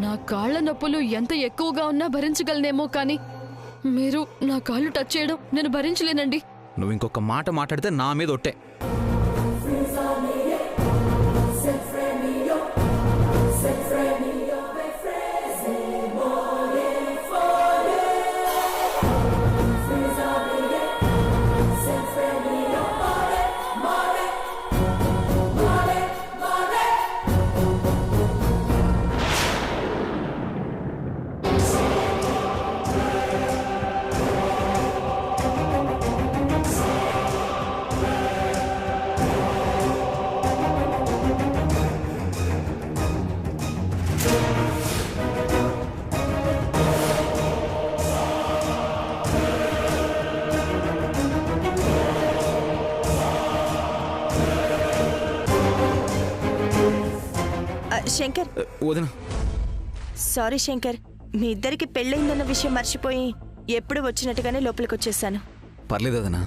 నా కాళ్ల నొప్పులు ఎంత ఎక్కువగా ఉన్నా భరించగలనేమో కానీ మీరు నా కాళ్ళు టచ్ చేయడం నేను భరించలేనండి. నువ్వు ఇంకొక మాట మాట్లాడితే నా మీద ఒట్టే. శంకర్, వదిన. సారీ శంకర్, మీ ఇద్దరికి పెళ్ళైందన్న విషయం మర్చిపోయి ఎప్పుడు వచ్చినట్టుగానే లోపలికి వచ్చేసాను. పర్లేదు వదినా.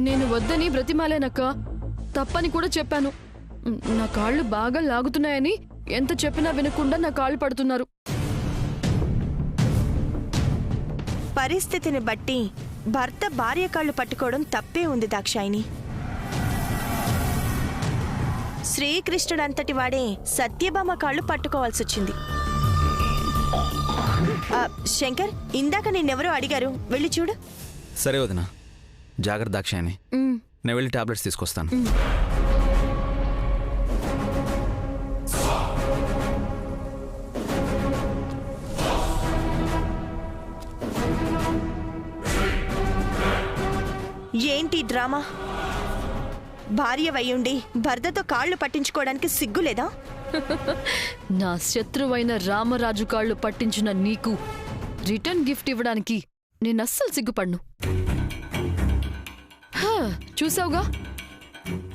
నేను వద్దని బ్రతిమాలేనక్క, తప్పని కూడా చెప్పాను. నా కాళ్ళు బాగా లాగుతున్నాయని ఎంత చెప్పినా వినకుండా నా కాళ్ళు పడుతున్నారు. పరిస్థితిని బట్టి భర్త భార్య కాళ్ళు పట్టుకోవడం తప్పే ఉంది దాక్షాయిని. శ్రీకృష్ణుడంతటి వాడే సత్యభామ కాళ్ళు పట్టుకోవాల్సి వచ్చింది. శంకర్, ఇందాక నిన్నెవరో అడిగారు, వెళ్ళి చూడు. సరే వదినా, జాగ్రత్త దాక్షాయని. నేను వెళ్ళి టాబ్లెట్స్ తీసుకొస్తాను. ఏంటి డ్రామా? భార్య వయ్యుండి భర్తతో కాళ్ళు పట్టించుకోవడానికి సిగ్గులేదా? నా శత్రువైన రామరాజు కాళ్ళు పట్టించిన నీకు రిటర్న్ గిఫ్ట్ ఇవ్వడానికి నేనస్సలు సిగ్గుపడ్ను. చూసావుగా,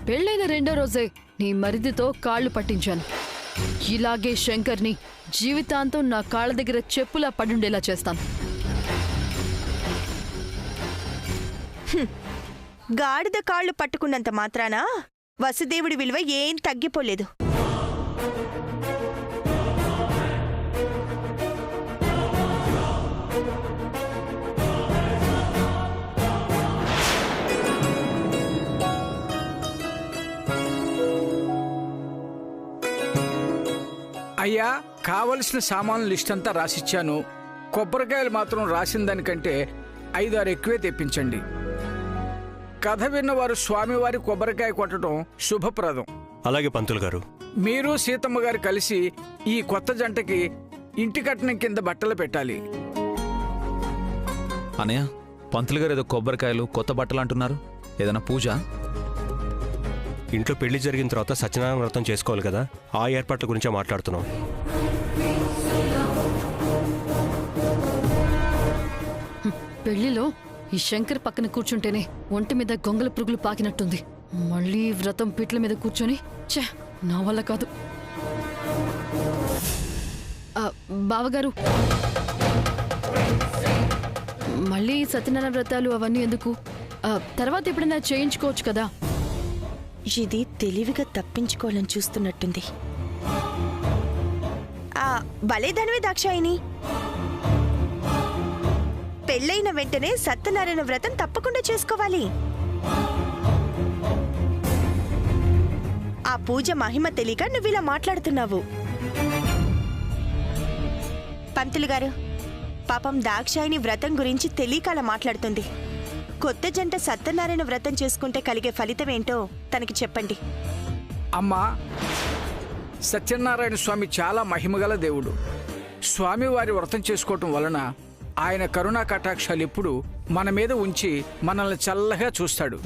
పెళ్ళైన రెండో రోజే నీ మరిదితో కాళ్ళు పట్టించాను. ఇలాగే శంకర్ని జీవితాంతం నా కాళ్ళ దగ్గర చెప్పులా పడుండేలా చేస్తాను. గాడిద కాళ్ళు పట్టుకున్నంత మాత్రాన వసుదేవుడి విలువ ఏం తగ్గిపోలేదు. అయ్యా, కావలసిన సామాన్ల లిస్ట్ అంతా రాసిచ్చాను. కొబ్బరికాయలు మాత్రం రాసిన దానికంటే 5-6 ఎక్కువే తెప్పించండి. కథ విన్నవారు స్వామివారి కొబ్బరికాయ కొట్టడం శుభప్రదం. అలాగే పంతులు గారు. మీరు సీతమ్మ గారు కలిసి ఈ కొత్త జంటకి ఇంటి కట్నం కింద బట్టలు పెట్టాలి. అనయ్య, పంతులు గారు ఏదో కొబ్బరికాయలు కొత్త బట్టలు అంటున్నారు. ఏదైనా పూజ? ఇంట్లో పెళ్లి జరిగిన తర్వాత సత్యనారాయణ వ్రతం చేసుకోవాలి కదా, ఆ ఏర్పాట్ల గురించే మాట్లాడుతున్నాం. పెళ్లిలో ఈ శంకర్ పక్కన కూర్చుంటేనే ఒంటి మీద గొంగల పురుగులు పాకినట్టుంది. మళ్ళీ వ్రతం పీట్ల మీద కూర్చొని నా వల్ల కాదు. బావగారు, మళ్ళీ సత్యనారాయణ వ్రతాలు అవన్నీ ఎందుకు? తర్వాత ఎప్పుడైనా చేయించుకోవచ్చు కదా. ఇది తెలివిగా తప్పించుకోవాలని చూస్తున్నట్టుంది. భలేదానివే దాక్షాయిని. పెళ్ళైన వెంటనే సత్యనారాయణ వ్రతం తప్పకుండా చేసుకోవాలి. ఆ పూజ మహిమ తెలియక నువ్విలా మాట్లాడుతున్నావు. పంతులు గారు, పాపం దాక్షాయిని వ్రతం గురించి తెలియక అలా మాట్లాడుతుంది. కొత్త జంట సత్యనారాయణ వ్రతం చేసుకుంటే కలిగే ఫలితం ఏంటో తనకి చెప్పండి. అమ్మా, సత్యనారాయణ స్వామి చాలా మహిమగల దేవుడు. స్వామివారి వ్రతం చేసుకోవటం వలన ఆయన కరుణా కటాక్షాలు ఎప్పుడు మన మీద ఉంచి మనల్ని చల్లగా చూస్తాడు.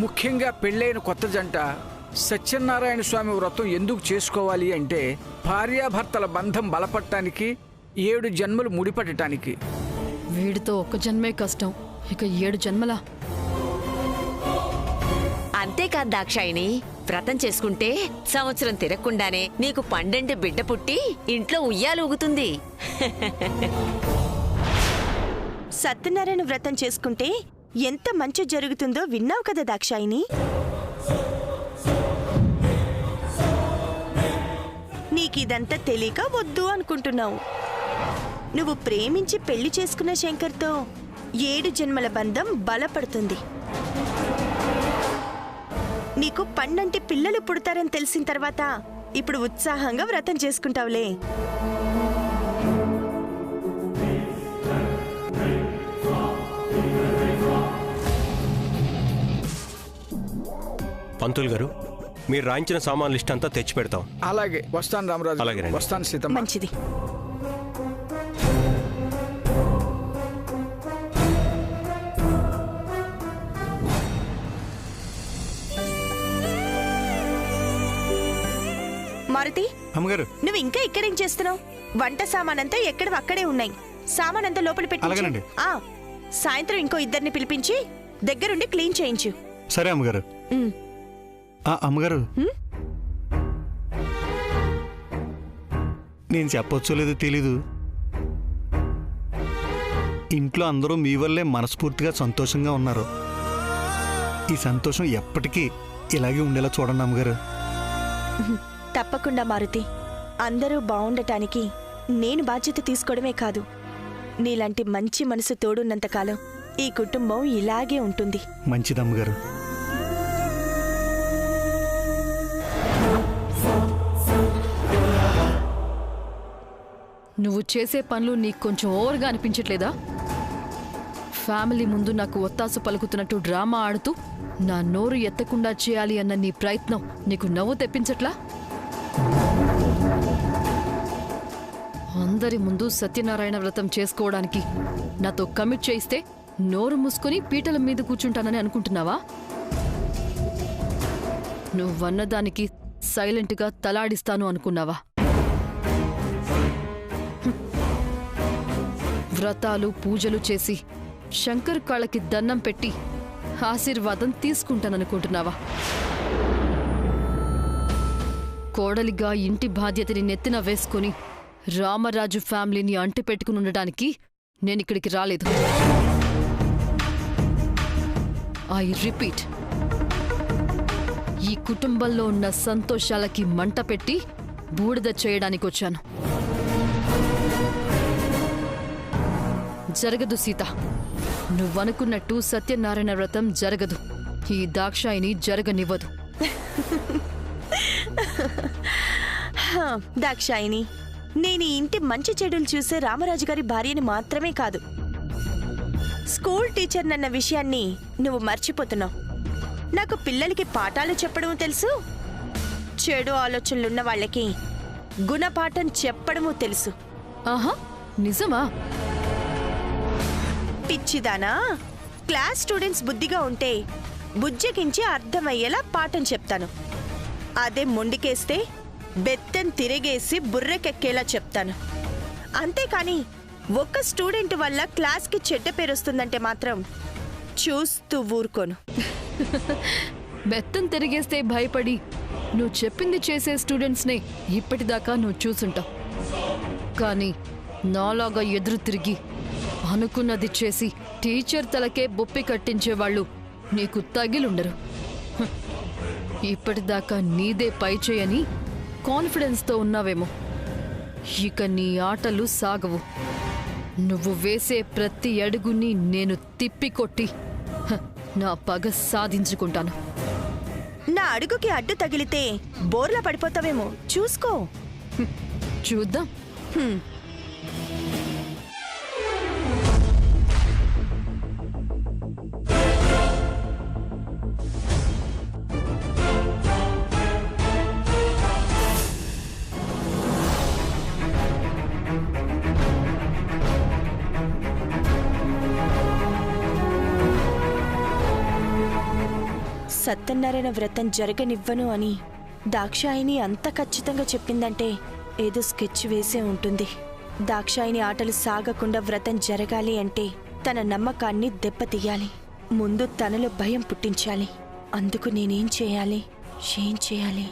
ముఖ్యంగా పెళ్ళైన కొత్త జంట సత్యనారాయణ స్వామి వ్రతం ఎందుకు చేసుకోవాలి అంటే, భార్యాభర్తల బంధం బలపడటానికి, 7 జన్మలు ముడిపడటానికి. వీడితో ఒక్క జన్మే కష్టం, ఇక 7 జన్మలా. అంతేకాదు దాక్షాయిని, వ్రతం చేసుకుంటే సంవత్సరం తిరగకుండానే నీకు పండంటి బిడ్డ పుట్టి ఇంట్లో ఉయ్యాలూగుతుంది. సత్యనారాయణ వ్రతం చేసుకుంటే ఎంత మంచి జరుగుతుందో విన్నావు కదా దాక్షాయిని. నీకిదంతా తెలియక వద్దు అనుకుంటున్నావు. నువ్వు ప్రేమించి పెళ్లి చేసుకున్న శంకర్తో 7 జన్మల బంధం బలపడుతుంది. నీకు పండంటి పిల్లలు పుడతారని తెలిసిన తర్వాత ఇప్పుడు ఉత్సాహంగా వ్రతం చేసుకుంటావులే. పంతులు గారు, మీరు రాయించిన సామాన్ లిస్ట్ అంతా తెచ్చి పెడతాం. అలాగే వస్తాను రామరాజు. అలాగేనండి. వస్తాను సీతమ్మ. మంచిది. మారుతి, అమ్మగారు, నువ్వు ఇంకా ఇక్కడేం చేస్తున్నావు? వంట సామానంతా ఎక్కడ అక్కడే ఉన్నాయి. సామానంతా లోపల అలాగేనండి. పెట్టి సాయంత్రం ఇంకో 2 పిలిపించి దగ్గరుండి క్లీన్ చేయించు. సరే అమ్మగారు. ఉమ్. అమ్మగారు, నేను చెప్పొచ్చో లేదో తెలీదు, ఇంట్లో అందరూ మీ వల్లే మనస్ఫూర్తిగా సంతోషంగా ఉన్నారు. ఈ సంతోషం ఎప్పటికీ ఇలాగే ఉండేలా చూడండి అమ్మగారు. తప్పకుండా మారుతి. అందరూ బాగుండటానికి నేను బాధ్యత తీసుకోవడమే కాదు, నీలాంటి మంచి మనసు తోడున్నంతకాలం ఈ కుటుంబం ఇలాగే ఉంటుంది. మంచిదమ్మగారు. నువ్వు చేసే పనులు నీకు కొంచెం ఓవర్గా అనిపించట్లేదా? ఫ్యామిలీ ముందు నాకు ఒత్తాసు పలుకుతున్నట్టు డ్రామా ఆడుతూ నా నోరు ఎత్తకుండా చేయాలి అన్న నీ ప్రయత్నం నీకు నవ్వు తెప్పించట్లా? అందరి ముందు సత్యనారాయణ వ్రతం చేసుకోవడానికి నాతో కమిట్ చేయిస్తే నోరు మూసుకొని పీటల మీద కూర్చుంటానని అనుకుంటున్నావా? నువ్వన్నదానికి సైలెంట్గా తలాడిస్తాను అనుకున్నావా? వ్రతాలు పూజలు చేసి శంకర్ కాళ్ళకి దండం పెట్టి ఆశీర్వాదం తీసుకుంటాననుకుంటున్నావా? కోడలిగా ఇంటి బాధ్యతని నెత్తిన వేసుకుని రామరాజు ఫ్యామిలీని అంటిపెట్టుకుని ఉండడానికి నేనిక్కడికి రాలేదు. ఐ రిపీట్, ఈ కుటుంబంలో ఉన్న సంతోషాలకి మంట పెట్టి బూడిద చేయడానికొచ్చాను. జరగదు సీత, నువ్వనుకున్నట్టు సత్యనారాయణ వ్రతం జరగదు. ఈ దాక్షాయిని జరగనివ్వదు. దాక్షాయిని, నేను ఈ ఇంటి మంచి చెడులు చూసే రామరాజు గారి భార్యని మాత్రమే కాదు, స్కూల్ టీచర్ నన్న విషయాన్ని నువ్వు మర్చిపోతున్నావు. నాకు పిల్లలకి పాఠాలు చెప్పడము తెలుసు, చెడు ఆలోచనలున్న వాళ్ళకి గుణపాఠం చెప్పడము తెలుసు. ఆహా, నిజమా? పిచ్చిదానా, క్లాస్ స్టూడెంట్స్ బుద్ధిగా ఉంటే బుజ్జగించి అర్థమయ్యేలా పాఠం చెప్తాను. అదే మొండికేస్తే బెత్తెన్ తిరిగేసి బుర్రెకెక్కేలా చెప్తాను. అంతేకాని ఒక్క స్టూడెంట్ వల్ల క్లాస్కి చెడ్డ పేరు వస్తుందంటే మాత్రం చూస్తూ ఊరుకోను. బెత్తం తిరిగేస్తే భయపడి నువ్వు చెప్పింది చేసే స్టూడెంట్స్నే ఇప్పటిదాకా నువ్వు చూసుంటావు. కానీ నాలాగా ఎదురు తిరిగి అనుకున్నది చేసి టీచర్ తలకే బొప్పి కట్టించేవాళ్ళు నీకు తగిలుండరు. ఇప్పటిదాకా నీదే పై చేయని కాన్ఫిడెన్స్తో ఉన్నావేమో. ఇక నీ ఆటలు సాగవు. నువ్వు వేసే ప్రతి అడుగుని నేను తిప్పికొట్టి నా పగ సాధించుకుంటాను. నా అడుగుకి అడ్డు తగిలితే బోర్లా పడిపోతావేమో, చూసుకో. చూద్దాం. సత్యనారాయణ వ్రతం జరగనివ్వను అని దాక్షాయిని అంత ఖచ్చితంగా చెప్పిందంటే ఏదో స్కెచ్ వేసే ఉంటుంది. దాక్షాయిని ఆటలు సాగకుండా వ్రతం జరగాలి అంటే తన నమ్మకాన్ని దెబ్బతీయాలి. ముందు తనలో భయం పుట్టించాలి. అందుకు నేనేం చేయాలి? ఏం చేయాలి?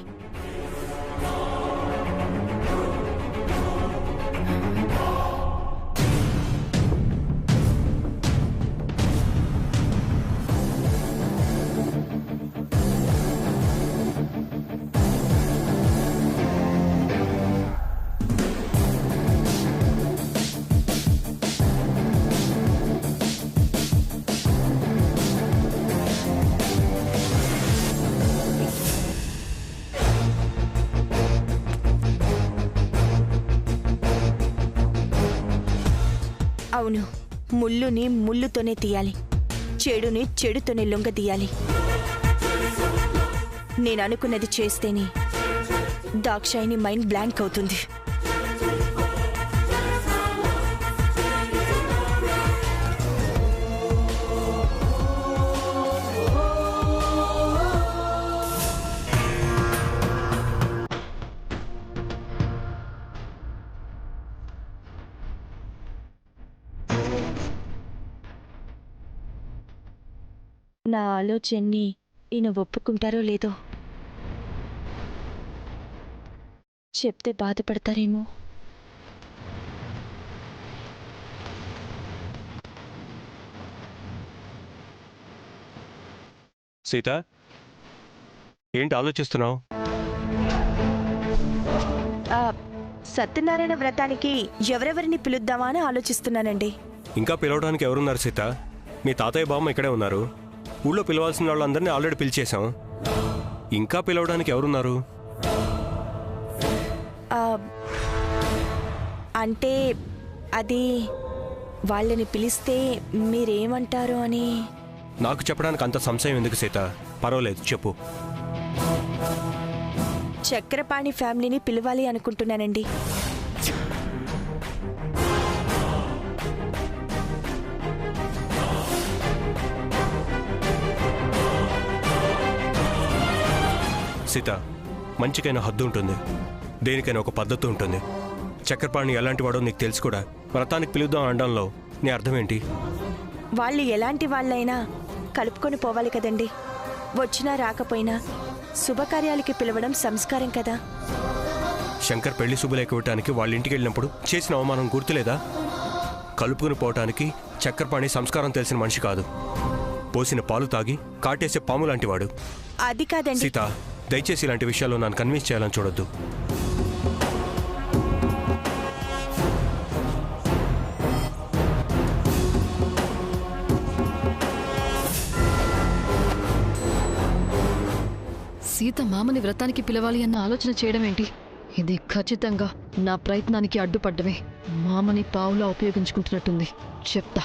అవును, ముల్లుని ముల్లుతోనే తీయాలి, చెడుని చెడుతోనే లొంగ తీయాలి. నేను అనుకున్నది చేస్తేనే దాక్షాయిని మైండ్ బ్లాంక్ అవుతుంది. నా ఆలోచనని ఈయన ఒప్పుకుంటారో లేదో, చెప్తే బాధపడతారేమో. సీత, ఏంటి ఆలోచిస్తున్నావు? ఆ, సత్యనారాయణ వ్రతానికి ఎవరెవరిని పిలుద్దామా అని ఆలోచిస్తున్నానండి. ఇంకా పిలవడానికి ఎవరున్నారు సీత? మీ తాతయ్య బామ్మ ఇక్కడే ఉన్నారు. ఊళ్ళో పిలవాల్సిన వాళ్ళందరినీ ఆల్రెడీ పిలిచేశాం. ఇంకా పిలవడానికి ఎవరున్నారు? ఆ, అంటే అది వాళ్ళని పిలిస్తే మీరేమంటారో అని. నాకు చెప్పడానికి అంత సంశయం ఎందుకు సీత? పర్వాలేదు, చెప్పు. చక్రపాణి ఫ్యామిలీని పిలవాలి అనుకుంటున్నానండి. సీత, మంచికైనా హద్దు ఉంటుంది, దేనికైనా ఒక పద్ధతి ఉంటుంది. చక్రపాణి ఎలాంటి వాడో నీకు తెలుసు కూడా. వ్రతానికి పిలుద్దాం అనడంలో నీ అర్థం ఏంటి? వాళ్ళు ఎలాంటి వాళ్ళైనా కలుపుకొని పోవాలి కదండి. వచ్చినా రాకపోయినా శుభకార్యాలకి పిలవడం సంస్కారం కదా. శంకర్ పెళ్లి శుభలేఖ ఇవ్వటానికి వాళ్ళ ఇంటికి వెళ్ళినప్పుడు చేసిన అవమానం గుర్తులేదా? కలుపుకుని పోవటానికి చక్రపాణి సంస్కారం తెలిసిన మనిషి కాదు. పోసిన పాలు తాగి కాటేసే పాము లాంటివాడు. అది కాదండి సీత, దయచేసి ఇలాంటి విషయాల్లో నన్ను కన్విన్స్ చేయాలని చూడొద్దు. సీత మామని వ్రతానికి పిలవాలి అన్న ఆలోచన చేయడం ఏంటి? ఇది ఖచ్చితంగా నా ప్రయత్నానికి అడ్డుపడ్డమే. మామని పావులా ఉపయోగించుకుంటున్నట్టుంది. చెప్తా.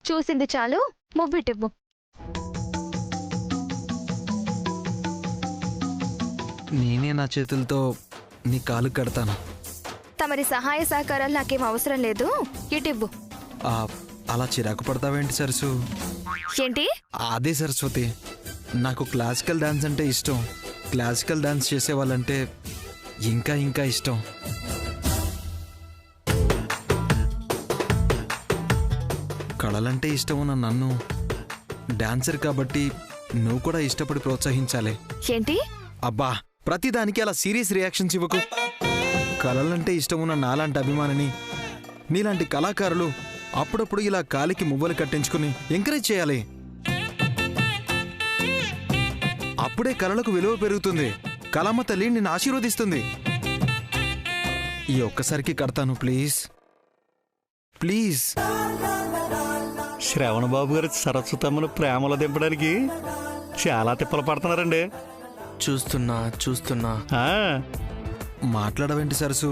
చూసింది చాలు, మువ్విటివ్వు. నేనే నా చేతులతో నీ కాలు కడతాను. తమరి సహాయ సహకారాలు నాకేం అవసరం లేదు, ఇటివ్వు. అలా చిరాకు పడతావేంటి సరసు? ఏంటి? అదే సరస్వతి, నాకు క్లాసికల్ డాన్స్ అంటే ఇష్టం. క్లాసికల్ డాన్స్ చేసేవాళ్ళంటే ఇంకా ఇంకా ఇష్టం. కళలంటే ఇష్టం ఉన్న నన్ను డాన్సర్ కాబట్టి నువ్వు కూడా ఇష్టపడి ప్రోత్సహించాలి. ఏంటి? అబ్బా, ప్రతిదానికి అలా సీరియస్ రియాక్షన్స్ ఇవ్వకు. కళలంటే ఇష్టం ఉన్న నాలాంటి అభిమానిని, నీలాంటి కళాకారులు అప్పుడప్పుడు ఇలా కాలికి మువ్వలు కట్టించుకుని ఎంకరేజ్ చేయాలి. అప్పుడే కళలకు విలువ పెరుగుతుంది. కళమ్మ తల్లి నిన్ను ఆశీర్వదిస్తుంది. ఈ ఒక్కసారికి కడతాను ప్లీజ్ ప్లీజ్. శ్రవణ బాబు గారు సరస్వతమ్మను ప్రేమలో దింపడానికి చాలా తిప్పలు పడుతున్నారండి. చూస్తున్నా ఆ, మాట్లాడవేంటి సరసు?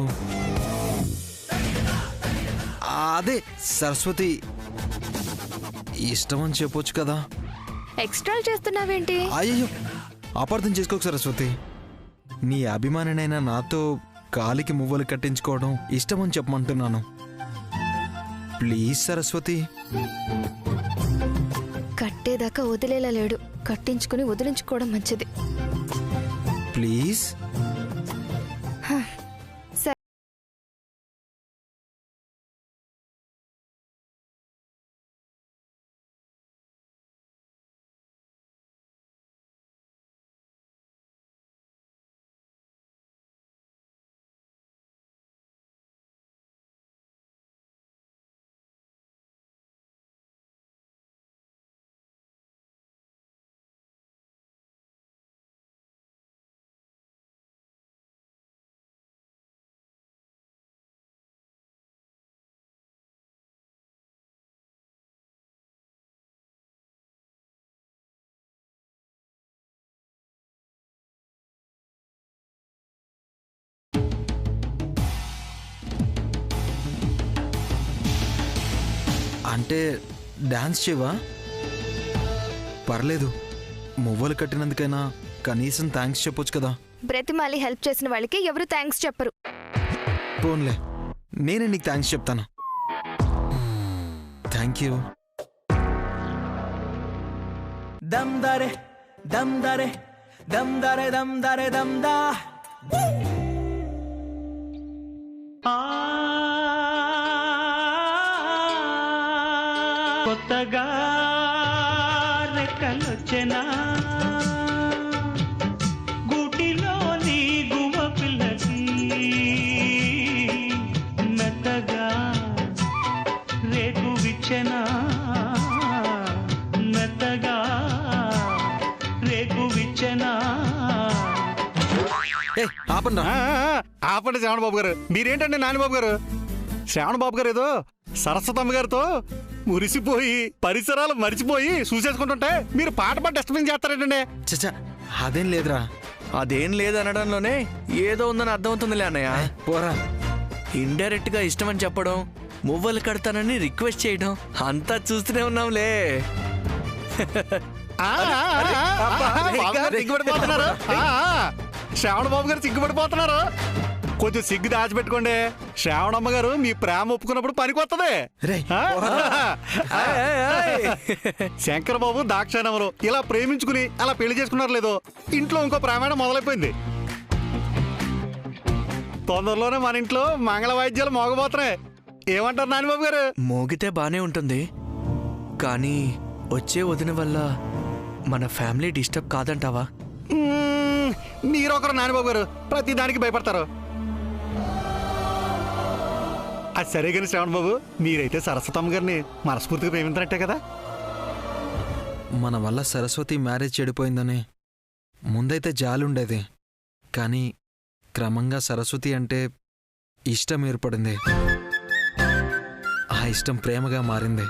అదే సరస్వతి ఇష్టమని చెప్పొచ్చు కదా. ఎక్స్ట్రాలు చేస్తున్నావేంటి? అయ్యో అపార్థం చేసుకోకు సరస్వతి. నీ అభిమానినైనా నాతో కాలికి మువ్వలు కట్టించుకోవడం ఇష్టమని చెప్పమంటున్నాను. ప్లీజ్ సరస్వతి. కట్టేదాకా వదిలేలా లేడు. కట్టించుకుని వదిలించుకోవడం మంచిది. ప్లీజ్. సరే. అంటే డాన్స్ చేయవా? పర్లేదు, మువ్వలు కట్టినందుకైనా కనీసం థ్యాంక్స్ చెప్పొచ్చు కదా. బ్రతిమాలి హెల్ప్ చేసిన వాళ్ళకి ఎవరు థ్యాంక్స్ చెప్పరు. పోన్లే, నేనే నీకు థ్యాంక్స్ చెప్తాను. Thank you. దమ్ దరే దమ్ దరే దమ్ దరే దమ్ దరే దమ్ దా. కొత్తగా రెక్కలొచ్చెనా గూటిలోని గువ్వ పిల్లకి మెత్తగా రేకు విచ్చెనా మెత్తగా రేకు విచ్చెనా. ఆపండి. ఆపండి శ్రావణ బాబు గారు. మీరేంటండి నానిబాబు గారు? శ్రావణ బాబు గారు ఏదో సరస్వతమ్మ గారితో మురిసిపోయి పరిసరాలు మరిచిపోయి చూసేసుకుంటుంటే మీరు పాట పాట డిస్టర్బెన్స్ చేస్తారేంటండి? చచ్చా, అదేం లేదురా. అదేం లేదనడంలోనే ఏదో ఉందని అర్థమవుతుందిలే అన్నయ్య. పోరా. ఇండైరెక్ట్ గా ఇష్టం అని చెప్పడం, మువ్వలు కడతానని రిక్వెస్ట్ చేయడం అంతా చూస్తూనే ఉన్నాంలే. సిగ్గుపడిపోతున్నారు. శ్రావణ బాబు గారు సిగ్గుపడిపోతున్నారు. కొంచెం సిగ్గు దాచిపెట్టుకోండి. శ్రావణమ్మ గారు మీ ప్రేమ ఒప్పుకున్నప్పుడు పనికొత్తది. శంకర్ బాబు దాక్షాయణములు ఇలా ప్రేమించుకుని అలా పెళ్లి చేసుకున్నారు లేదో, ఇంట్లో ఇంకో ప్రయాణం మొదలైపోయింది. తొందరలోనే మన ఇంట్లో మంగళ వాయిద్యాలు మోగబోతున్నాయి. ఏమంటారు నానిబాబు గారు? మోగితే బానే ఉంటుంది, కానీ వచ్చే వదిన వల్ల మన ఫ్యామిలీ డిస్టర్బ్ కాదంటావా? మీరొకరు నానిబాబు గారు ప్రతి దానికి భయపడతారు. అది సరే కానీ శ్రావణ బాబు, మీరైతే సరస్వతమ్మ గారిని మనస్ఫూర్తిగా ప్రేమించినట్టే కదా? మన వల్ల సరస్వతి మ్యారేజ్ చెడిపోయిందని ముందైతే జాలుండేది, కానీ క్రమంగా సరస్వతి అంటే ఇష్టం ఏర్పడింది. ఆ ఇష్టం ప్రేమగా మారింది.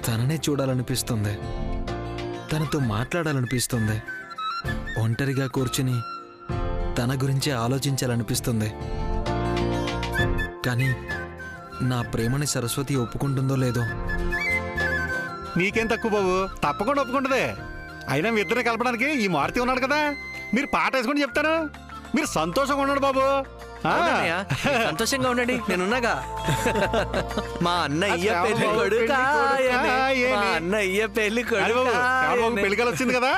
తననే చూడాలనిపిస్తుంది, తనతో మాట్లాడాలనిపిస్తుంది, ఒంటరిగా కూర్చుని తన గురించే ఆలోచించాలనిపిస్తుంది. కానీ నా ప్రేమని సరస్వతి ఒప్పుకుంటుందో లేదో. నీకేం తక్కువ బాబు, తప్పకుండా ఒప్పుకుంటుంది. అయినా మీ ఇద్దరిని కలపడానికి ఈ మారుతి ఉన్నాడు కదా, మీరు పాట వేసుకుని చెప్తాను. మీరు సంతోషంగా ఉన్నాడు బాబు. సంతోషంగా ఉండండి, నేనున్నాగా. మా అన్నయ్య పెళ్లి కొడుకా, మా అన్నయ్య పెళ్లి కొడుకా. పెళ్లికలు వచ్చింది కదా.